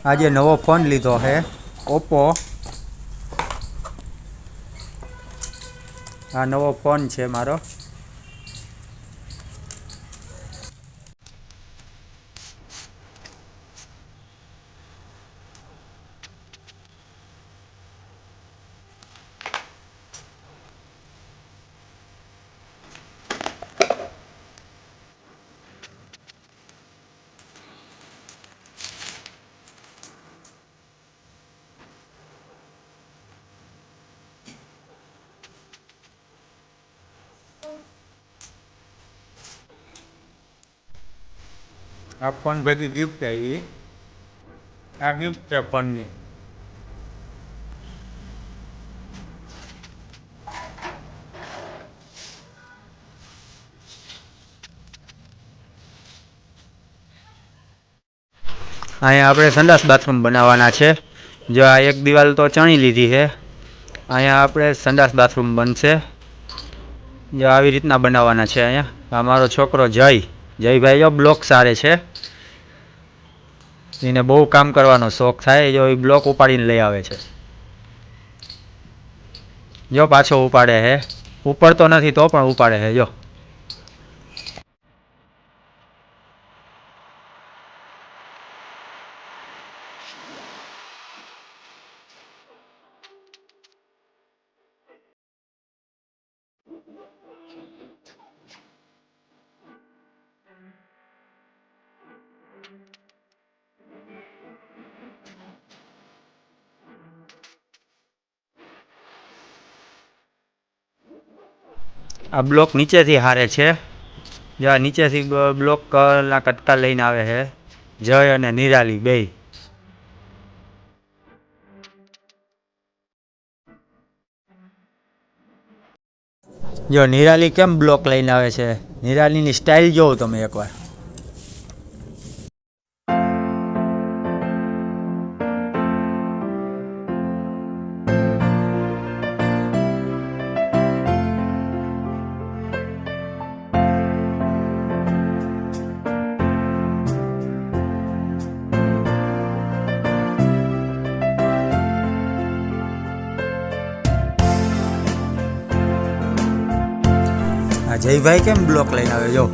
આજે નવો ફોન લીધો છે ઓપ્પો. આ નવો ફોન છે મારો. આ ફોન ભેગી ગિફ્ટ આવી. આ ગિફ્ટ છે ફોનની. અહીંયા આપણે સંડાસ બાથરૂમ બનાવવાના છે. જો આ એક દિવાલ તો ચણી લીધી છે. અહીંયા આપણે સંડાસ બાથરૂમ બનશે. જો આવી રીતના બનાવવાના છે. અહીંયા મારો છોકરો જયભાઈ જો બ્લોક સારે છે. એને બહુ કામ કરવાનો શોખ થાય. જો એ બ્લોક ઉપાડીને લઈ આવે છે. જો પાછો ઉપાડે છે. ઉપડતો નથી તો પણ ઉપાડે છે. જો આ બ્લોક નીચેથી હારે છે. જો આ નીચેથી બ્લોકના કટકા લઈને આવે છે જય અને નિરાલી બેય. જો નિરાલી કેમ બ્લોક લઈને આવે છે. નિરાલીની સ્ટાઇલ જોવો તમે એકવાર. જયભાઈ કેમ બ્લોક લઈને આવે જો.